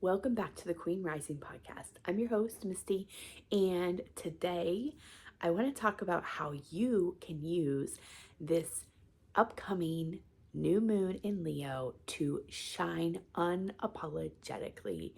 Welcome back to the Queen Rising podcast. I'm your host, Misty, and today I want to talk about how you can use this upcoming new moon in Leo to shine unapologetically.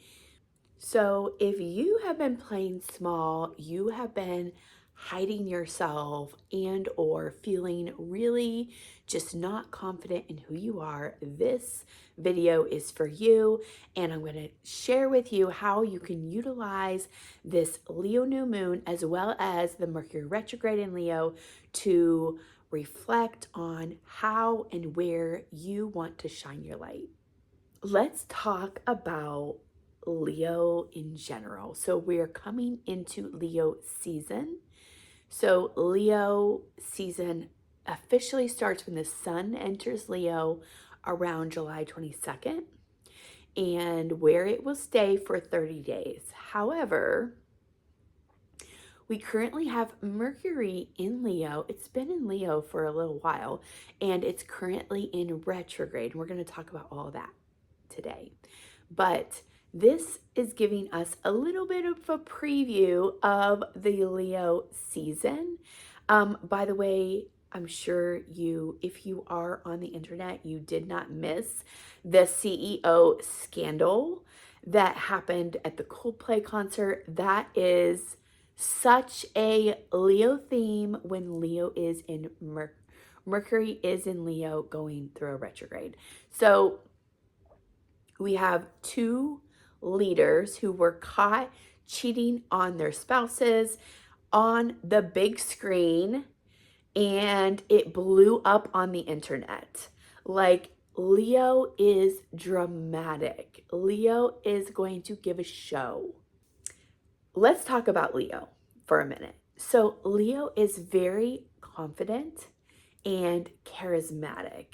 So, if you have been playing small, you have been hiding yourself and or feeling really just not confident in who you are, this video is for you. And I'm going to share with you how you can utilize this Leo new moon as well as the Mercury retrograde in Leo to reflect on how and where you want to shine your light. Let's talk about Leo in general. So we're coming into Leo season. So Leo season officially starts when the sun enters Leo around July 22nd, and where it will stay for 30 days. However, we currently have Mercury in Leo. It's been in Leo for a little while, and it's currently in retrograde. And we're going to talk about all that today. But this is giving us a little bit of a preview of the Leo season. By the way, I'm sure if you are on the internet, you did not miss the CEO scandal that happened at the Coldplay concert. That is such a Leo theme when Leo is in Mercury is in Leo going through a retrograde. So we have two leaders who were caught cheating on their spouses on the big screen, and it blew up on the internet. Like, Leo is dramatic. Leo is going to give a show. Let's talk about Leo for a minute. So Leo is very confident and charismatic.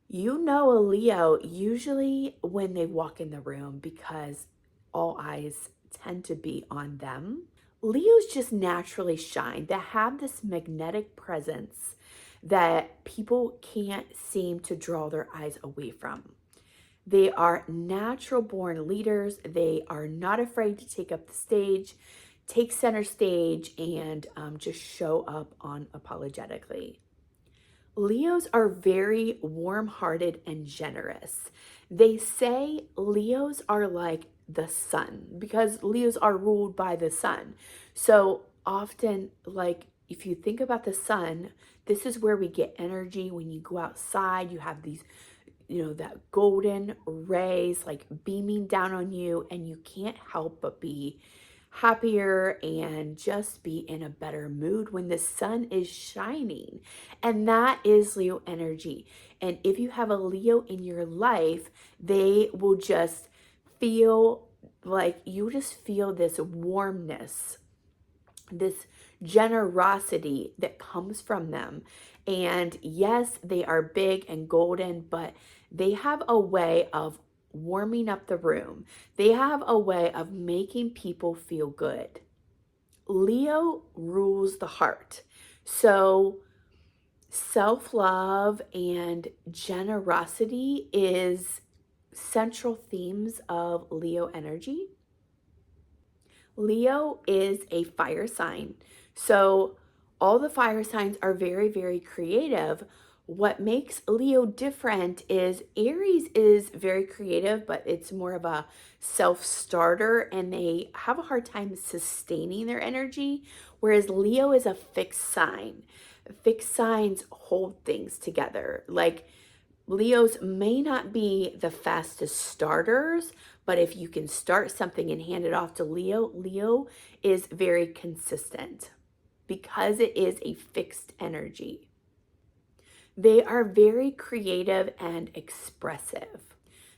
You know a Leo usually when they walk in the room because all eyes tend to be on them. Leos just naturally shine. They have this magnetic presence that people can't seem to draw their eyes away from. They are natural born leaders. They are not afraid to take up the stage, take center stage, and just show up unapologetically. Leos are very warm-hearted and generous. They say Leos are like the sun because Leos are ruled by the sun. So often, like, if you think about the sun, this is where we get energy. When you go outside, you have these, that golden rays like beaming down on you, and you can't help but be happier and just be in a better mood when the sun is shining. And that is Leo energy. And if you have a Leo in your life, they will just feel like you just feel this warmness, this generosity that comes from them. And yes, they are big and golden, but they have a way of warming up the room. They have a way of making people feel good. Leo rules the heart. So self-love and generosity is central themes of Leo energy. Leo is a fire sign. So all the fire signs are very, very creative. What makes Leo different is Aries is very creative, but it's more of a self-starter, and they have a hard time sustaining their energy, whereas Leo is a fixed sign. Fixed signs hold things together. Like, Leos may not be the fastest starters, but if you can start something and hand it off to Leo, Leo is very consistent because it is a fixed energy. They are very creative and expressive.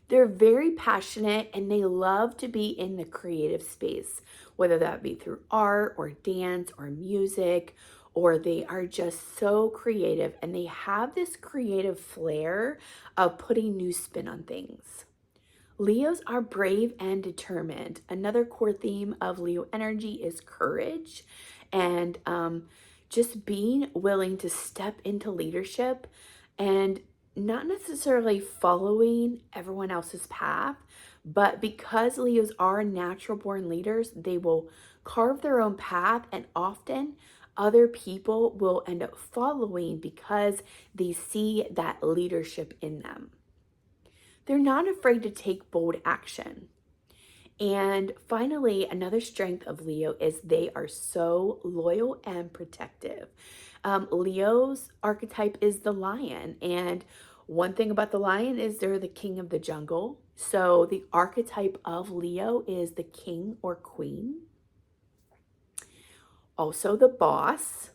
They're very passionate and they love to be in the creative space, whether that be through art or dance or music, or they are just so creative and they have this creative flair of putting new spin on things. Leos are brave and determined. Another core theme of Leo energy is courage and just being willing to step into leadership and not necessarily following everyone else's path, But because Leos are natural born leaders, they will carve their own path, and often other people will end up following because they see that leadership in them. They're not afraid to take bold action. And finally, another strength of Leo is they are so loyal and protective. Leo's archetype is the lion. And one thing about the lion is they're the king of the jungle. So the archetype of Leo is the king or queen. Also, the boss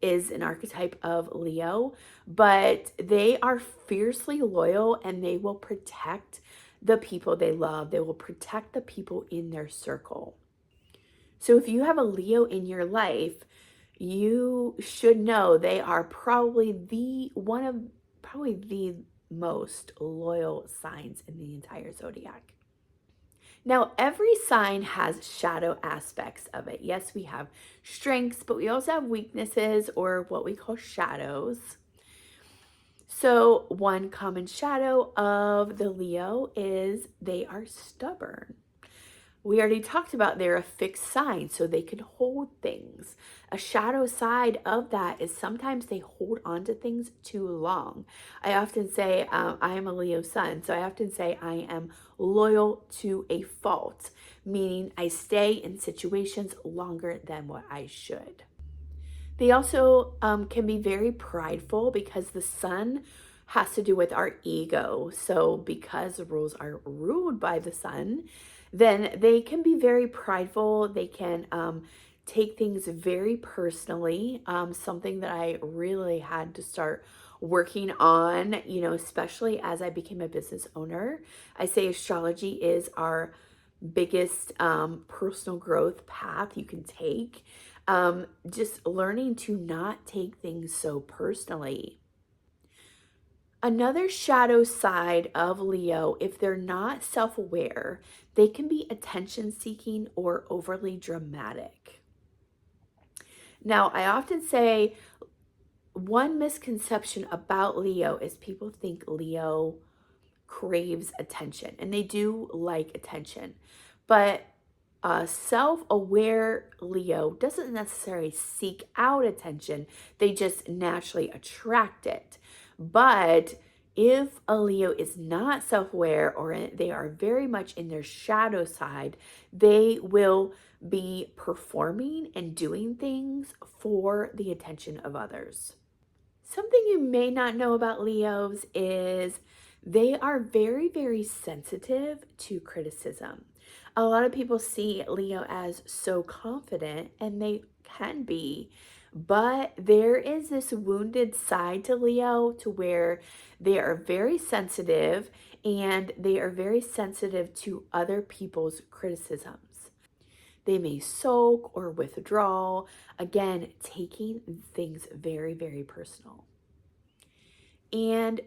is an archetype of Leo, but they are fiercely loyal and they will protect the people they love. They will protect the people in their circle. So if you have a Leo in your life, you should know they are probably the most loyal signs in the entire zodiac. Now, every sign has shadow aspects of it. Yes, we have strengths, but we also have weaknesses, or what we call shadows. So one common shadow of the Leo is they are stubborn. We already talked about they're a fixed sign, so they can hold things. A shadow side of that is sometimes they hold on to things too long. I often say, I am a Leo sun, so I often say I am loyal to a fault, meaning I stay in situations longer than what I should. They also can be very prideful because the sun has to do with our ego. So because the rules are ruled by the sun, then they can be very prideful. They can take things very personally, something that I really had to start working on, especially as I became a business owner. I say astrology is our biggest personal growth path you can take. Just learning to not take things so personally. Another shadow side of Leo, if they're not self-aware, they can be attention-seeking or overly dramatic. Now, I often say one misconception about Leo is people think Leo craves attention, and they do like attention, but a self-aware Leo doesn't necessarily seek out attention. They just naturally attract it. But if a Leo is not self-aware, or they are very much in their shadow side, they will be performing and doing things for the attention of others. Something you may not know about Leos is they are very, very sensitive to criticism. A lot of people see Leo as so confident, and they can be, but there is this wounded side to Leo to where they are very sensitive, and they are very sensitive to other people's criticisms. They may sulk or withdraw, again, taking things very, very personal. And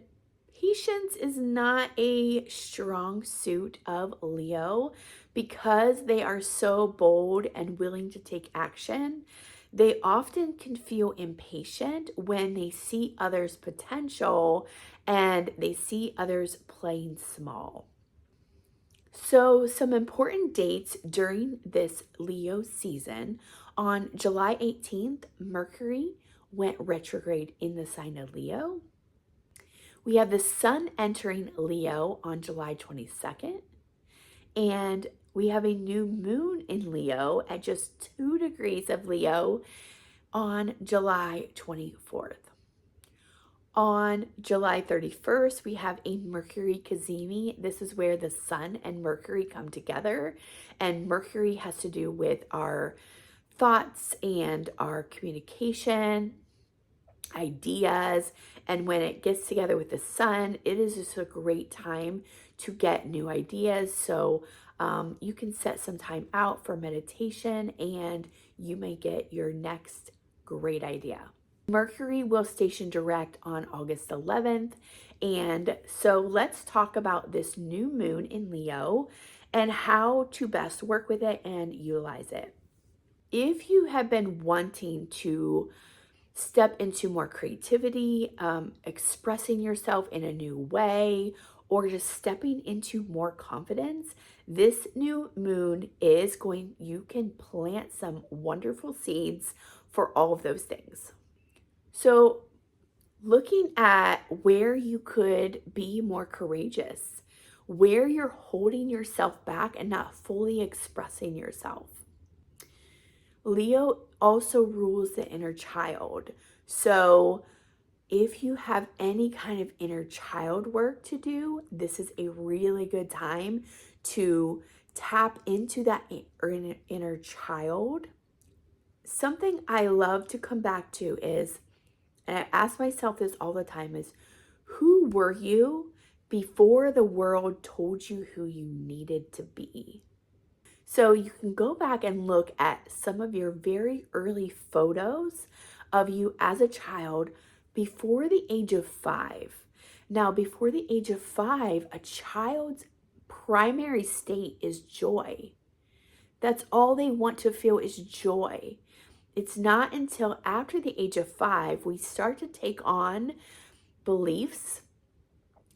patience is not a strong suit of Leo because they are so bold and willing to take action. They often can feel impatient when they see others' potential and they see others playing small. So, some important dates during this Leo season: on July 18th, Mercury went retrograde in the sign of Leo. We have the sun entering Leo on July 22nd, and we have a new moon in Leo at just 2 degrees of Leo on July 24th. On July 31st, we have a Mercury cazimi. This is where the sun and Mercury come together, and Mercury has to do with our thoughts and our communication, ideas. And when it gets together with the sun, it is just a great time to get new ideas. So you can set some time out for meditation, and you may get your next great idea. Mercury will station direct on August 11th. And so let's talk about this new moon in Leo and how to best work with it and utilize it. If you have been wanting to step into more creativity, expressing yourself in a new way, or just stepping into more confidence, this new moon is going, you can plant some wonderful seeds for all of those things. So looking at where you could be more courageous, where you're holding yourself back and not fully expressing yourself. Leo also rules the inner child. So if you have any kind of inner child work to do, this is a really good time to tap into that inner child. Something I love to come back to is, and I ask myself this all the time, is who were you before the world told you who you needed to be? So you can go back and look at some of your very early photos of you as a child before the age of 5. Now, before the age of 5, a child's primary state is joy. That's all they want to feel is joy. It's not until after the age of 5 we start to take on beliefs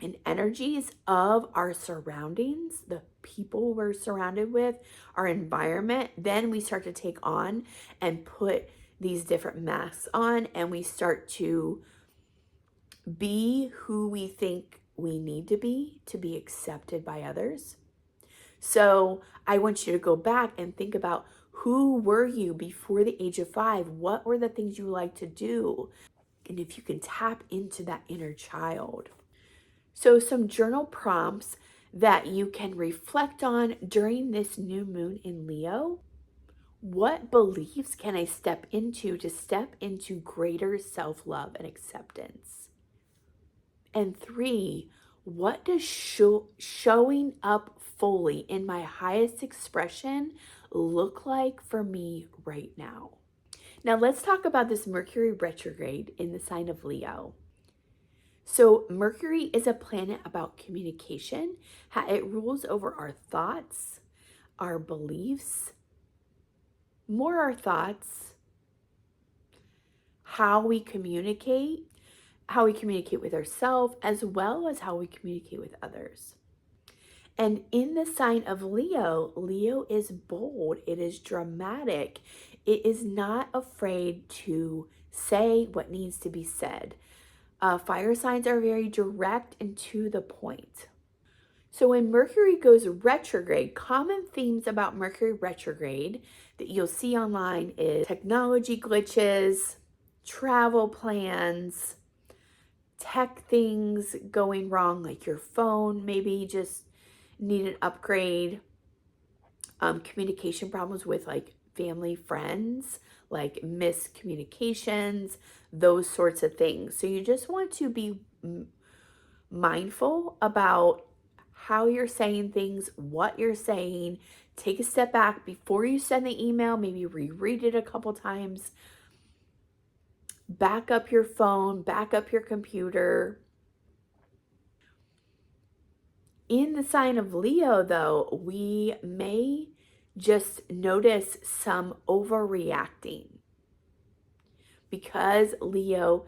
and energies of our surroundings, the people we're surrounded with, our environment. Then we start to take on and put these different masks on, and we start to be who we think we need to be accepted by others. So I want you to go back and think about, who were you before the age of 5? What were the things you like to do? And if you can tap into that inner child. So some journal prompts that you can reflect on during this new moon in Leo. What beliefs can I step into to step into greater self-love and acceptance? And 3, what does showing up fully in my highest expression look like for me right now? Now let's talk about this Mercury retrograde in the sign of Leo. So Mercury is a planet about communication. It rules over our thoughts, our beliefs, more our thoughts, how we communicate with ourselves, as well as how we communicate with others. And in the sign of Leo, Leo is bold. It is dramatic. It is not afraid to say what needs to be said. Fire signs are very direct and to the point. So when Mercury goes retrograde, common themes about Mercury retrograde that you'll see online is technology glitches, travel plans, tech things going wrong, like your phone maybe just need an upgrade, communication problems with like family, friends, like miscommunications, those sorts of things. So you just want to be mindful about how you're saying things, what you're saying. Take a step back before you send the email, maybe reread it a couple times. Back up your phone, back up your computer. In the sign of Leo, though, we may just notice some overreacting because Leo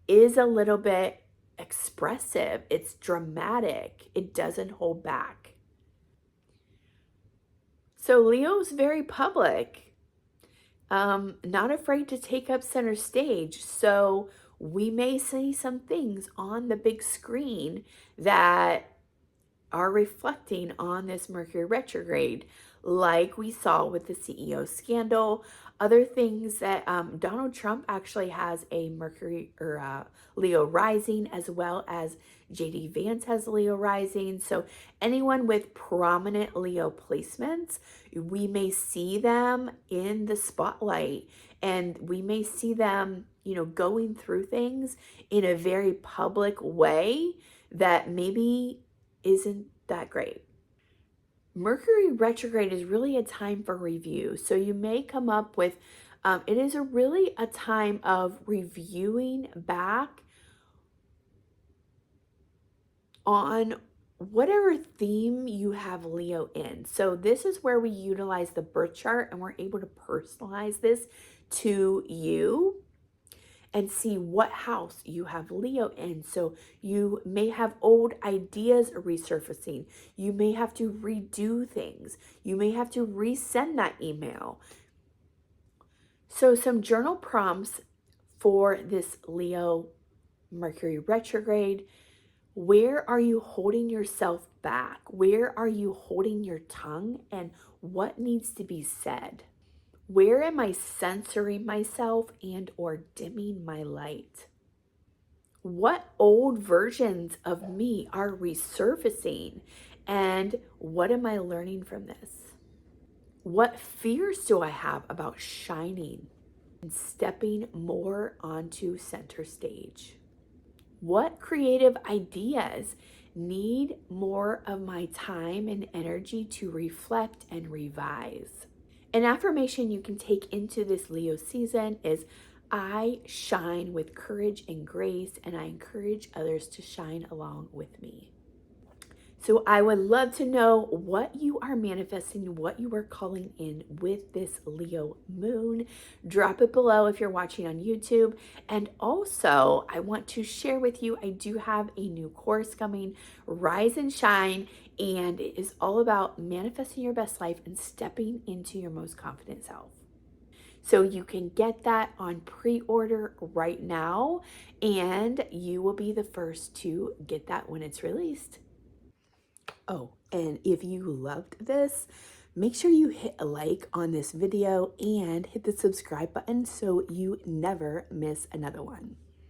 is a little bit expressive. It's dramatic. It doesn't hold back. So Leo's very public, not afraid to take up center stage. So we may see some things on the big screen that are reflecting on this Mercury retrograde, like we saw with the CEO scandal. Other things that Donald Trump actually has a Mercury or Leo rising, as well as JD Vance has Leo rising. So anyone with prominent Leo placements, we may see them in the spotlight, and we may see them, going through things in a very public way that maybe isn't that great. Mercury retrograde is really a time for review. So you may come up with, it is really a time of reviewing back on whatever theme you have Leo in. So this is where we utilize the birth chart and we're able to personalize this to you. and see what house you have Leo in. So you may have old ideas resurfacing. You may have to redo things. You may have to resend that email. So some journal prompts for this Leo Mercury retrograde. Where are you holding yourself back? Where are you holding your tongue? And what needs to be said? Where am I censoring myself and or dimming my light? What old versions of me are resurfacing? And what am I learning from this? What fears do I have about shining and stepping more onto center stage? What creative ideas need more of my time and energy to reflect and revise? An affirmation you can take into this Leo season is, I shine with courage and grace, and I encourage others to shine along with me. So I would love to know what you are manifesting, what you are calling in with this Leo moon. Drop it below if you're watching on YouTube. And also, I want to share with you, I do have a new course coming, Rise and Shine, and it is all about manifesting your best life and stepping into your most confident self. So you can get that on pre-order right now, and you will be the first to get that when it's released. Oh, and if you loved this, make sure you hit a like on this video and hit the subscribe button so you never miss another one.